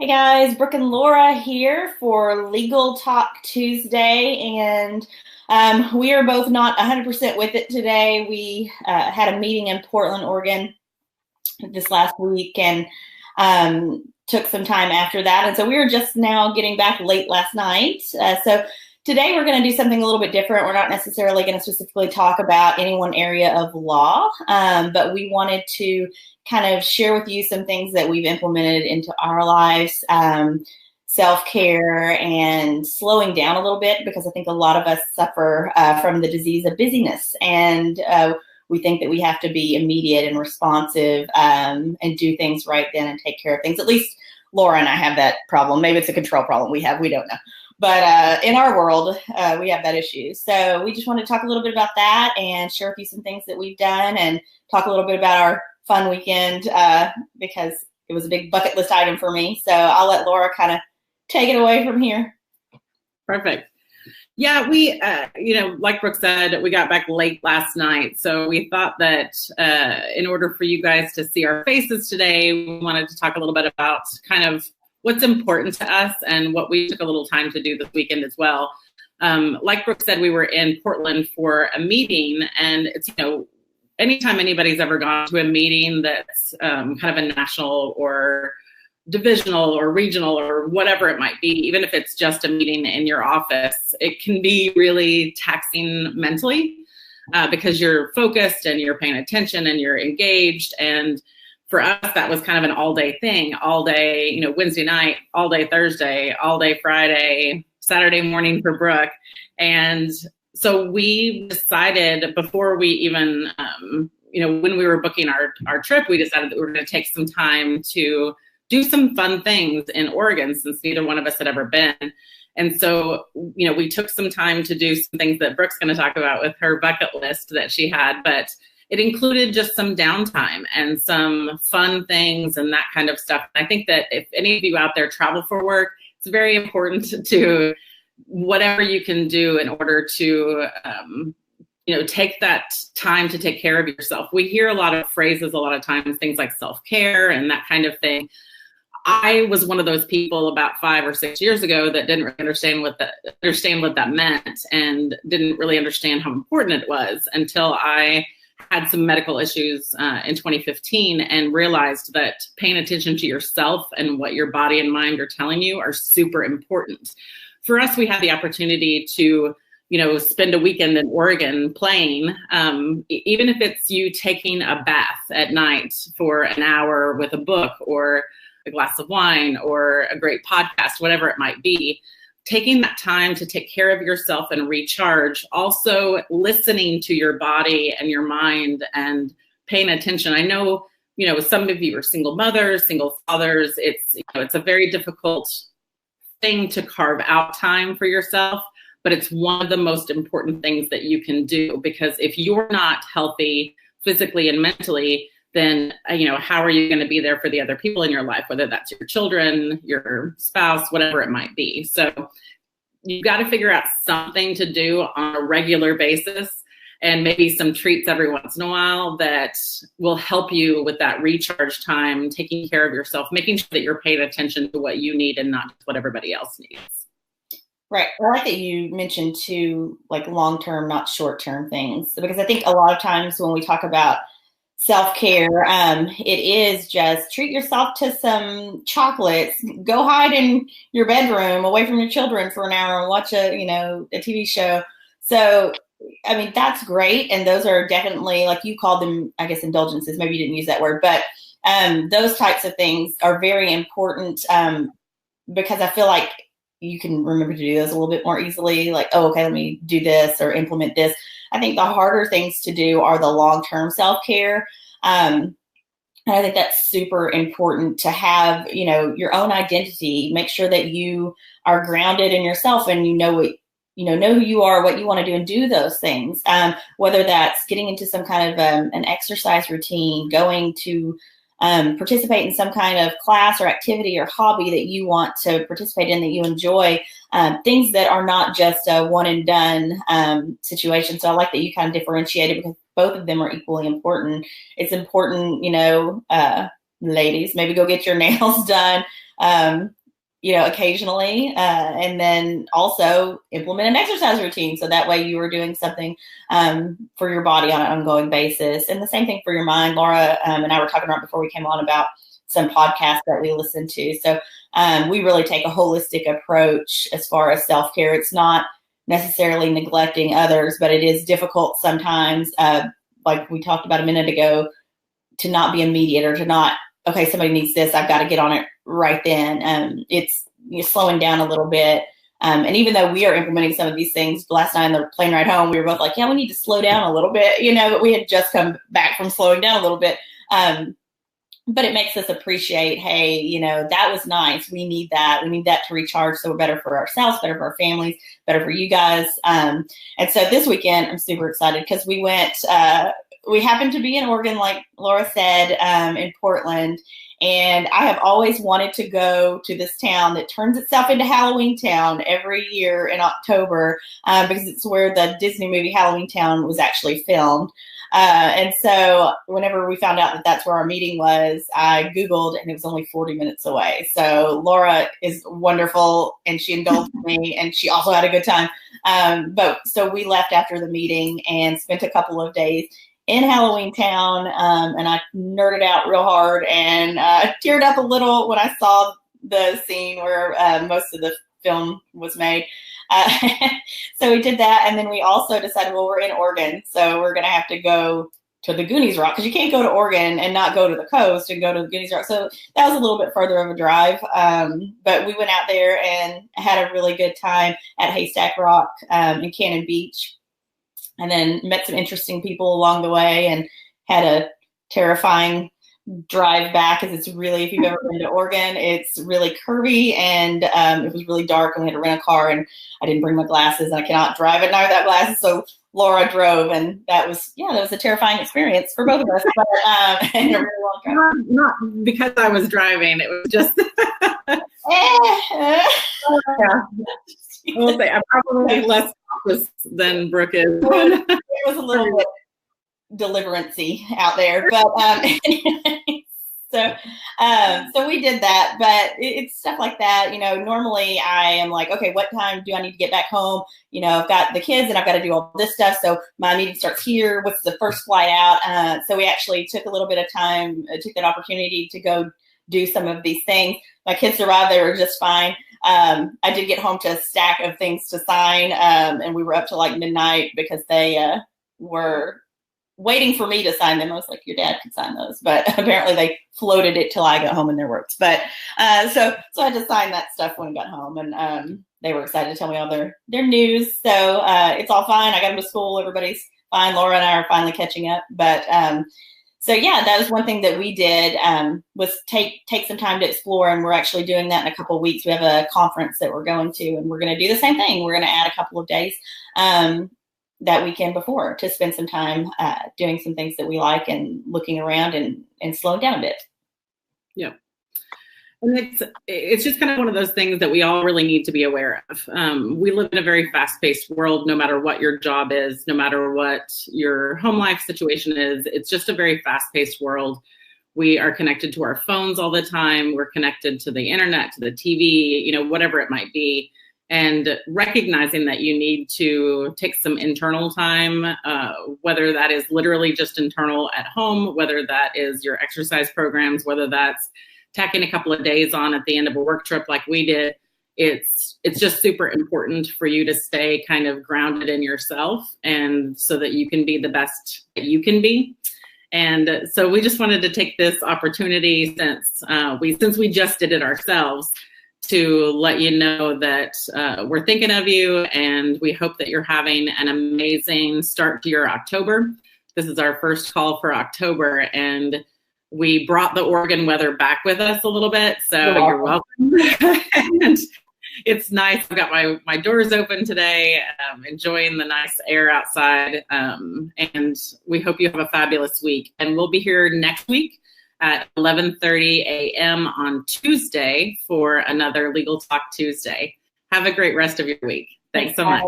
Hey guys, Brooke and Laura here for Legal Talk Tuesday, and we are both not 100% with it today. We had a meeting in Portland, Oregon this last week and took some time after that. And so we were just now getting back late last night. So today we're going to do something a little bit different. We're not necessarily going to specifically talk about any one area of law, but we wanted to kind of share with you some things that we've implemented into our lives, self-care and slowing down a little bit, because I think a lot of us suffer from the disease of busyness. And we think that we have to be immediate and responsive and do things right then and take care of things. At least Laura and I have that problem. Maybe it's a control problem we have. We don't know. But in our world, we have that issue. So we just want to talk a little bit about that and share with you some things that we've done and talk a little bit about our fun weekend because it was a big bucket list item for me. So I'll let Laura kind of take it away from here. Perfect. Yeah, we, like Brooke said, we got back late last night. So we thought that in order for you guys to see our faces today, we wanted to talk a little bit about kind of what's important to us and what we took a little time to do this weekend as well. Like Brooke said, we were in Portland for a meeting, and it's, anytime anybody's ever gone to a meeting that's kind of a national or divisional or regional or whatever it might be, even if it's just a meeting in your office, it can be really taxing mentally because you're focused and you're paying attention and you're engaged. And for us, that was kind of an all-day thing, all day, Wednesday night, all day Thursday, all day Friday, Saturday morning for Brooke. And so we decided before we even, when we were booking our trip, we decided that we were going to take some time to do some fun things in Oregon, since neither one of us had ever been. And so, we took some time to do some things that Brooke's going to talk about with her bucket list that she had, but it included just some downtime and some fun things and that kind of stuff. I think that if any of you out there travel for work, it's very important to whatever you can do in order to, take that time to take care of yourself. We hear a lot of phrases, a lot of times, things like self-care and that kind of thing. I was one of those people about 5 or 6 years ago that didn't really understand what that meant and didn't really understand how important it was until I had some medical issues in 2015 and realized that paying attention to yourself and what your body and mind are telling you are super important. For us, we had the opportunity to, spend a weekend in Oregon playing, even if it's you taking a bath at night for an hour with a book or a glass of wine or a great podcast, whatever it might be. Taking that time to take care of yourself and recharge, also listening to your body and your mind and paying attention. I know, some of you are single mothers, single fathers. It's a very difficult thing to carve out time for yourself, but it's one of the most important things that you can do, because if you're not healthy physically and mentally, then, how are you going to be there for the other people in your life, whether that's your children, your spouse, whatever it might be. So you've got to figure out something to do on a regular basis, and maybe some treats every once in a while that will help you with that recharge time, taking care of yourself, making sure that you're paying attention to what you need and not just what everybody else needs. Right. I like that you mentioned too, like long-term, not short-term things, because I think a lot of times when we talk about self-care, it is just treat yourself to some chocolates, go hide in your bedroom away from your children for an hour and watch a TV show. So, I mean, that's great. And those are definitely, like you called them, I guess, indulgences. Maybe you didn't use that word, but those types of things are very important because I feel like you can remember to do those a little bit more easily. Like, oh, okay, let me do this or implement this. I think the harder things to do are the long-term self-care. And I think that's super important to have, your own identity. Make sure that you are grounded in yourself and know who you are, what you want to do, and do those things. Whether that's getting into some kind of an exercise routine, going to participate in some kind of class or activity or hobby that you want to participate in, that you enjoy, things that are not just a one and done situation. So I like that you kind of differentiated, because both of them are equally important. It's important, ladies, maybe go get your nails done, occasionally. And then also implement an exercise routine. So that way you are doing something for your body on an ongoing basis. And the same thing for your mind. Laura and I were talking about before we came on about some podcasts that we listen to. So we really take a holistic approach as far as self-care. It's not necessarily neglecting others, but it is difficult sometimes, like we talked about a minute ago, to not be immediate or to not, okay, somebody needs this, I've got to get on it right then. It's slowing down a little bit. And even though we are implementing some of these things, last night on the plane ride home, we were both like, yeah, we need to slow down a little bit, but we had just come back from slowing down a little bit. But it makes us appreciate, hey, that was nice. We need that. We need that to recharge. So we're better for ourselves, better for our families, better for you guys. And so this weekend, I'm super excited because we happened to be in Oregon, like Laura said, in Portland. And I have always wanted to go to this town that turns itself into Halloween Town every year in October, because it's where the Disney movie Halloween Town was actually filmed. And so whenever we found out that that's where our meeting was, I Googled and it was only 40 minutes away. So Laura is wonderful and she indulged me and she also had a good time. But so we left after the meeting and spent a couple of days in Halloween Town. And I nerded out real hard and teared up a little when I saw the scene where most of the film was made. So we did that. And then we also decided, well, we're in Oregon, so we're going to have to go to the Goonies Rock because you can't go to Oregon and not go to the coast and go to the Goonies Rock. So that was a little bit further of a drive. But we went out there and had a really good time at Haystack Rock in Cannon Beach, and then met some interesting people along the way and had a terrifying drive back because it's really, if you've ever been to Oregon, it's really curvy and it was really dark and we had to rent a car and I didn't bring my glasses and I cannot drive at night without glasses. So Laura drove and that was a terrifying experience for both of us. But and a really long drive. Not because I was driving, it was just. I will say I'm probably less cautious than Brooke is. It was a little bit deliverance-y out there, but so we did that. But it's stuff like that. Normally I am like, okay, what time do I need to get back home? I've got the kids and I've got to do all this stuff. So my meeting starts here. What's the first flight out? So we actually took a little bit of time, took that opportunity to go do some of these things. My kids arrived; they were just fine. I did get home to a stack of things to sign, and we were up to like midnight because they were waiting for me to sign them. I was like, your dad could sign those, but apparently they floated it till I got home in their works. But so I had to sign that stuff when I got home, and they were excited to tell me all their news. So it's all fine. I got them to school. Everybody's fine. Laura and I are finally catching up. But so yeah, that was one thing that we did was take some time to explore, and we're actually doing that in a couple of weeks. We have a conference that we're going to, and we're going to do the same thing. We're going to add a couple of days that weekend before to spend some time doing some things that we like and looking around and slowing down a bit. Yeah. And it's just kind of one of those things that we all really need to be aware of. We live in a very fast-paced world, no matter what your job is, no matter what your home life situation is. It's just a very fast-paced world. We are connected to our phones all the time. We're connected to the internet, to the TV, whatever it might be. And recognizing that you need to take some internal time, whether that is literally just internal at home, whether that is your exercise programs, whether that's tacking a couple of days on at the end of a work trip like we did. It's just super important for you to stay kind of grounded in yourself, and so that you can be the best that you can be. And so we just wanted to take this opportunity, since we just did it ourselves, to let you know that we're thinking of you, and we hope that you're having an amazing start to your October. This is our first call for October, and we brought the Oregon weather back with us a little bit, so you're welcome. And it's nice. I've got my doors open today, enjoying the nice air outside, and we hope you have a fabulous week. And we'll be here next week at 11:30 a.m. on Tuesday for another Legal Talk Tuesday. Have a great rest of your week. Thanks so much.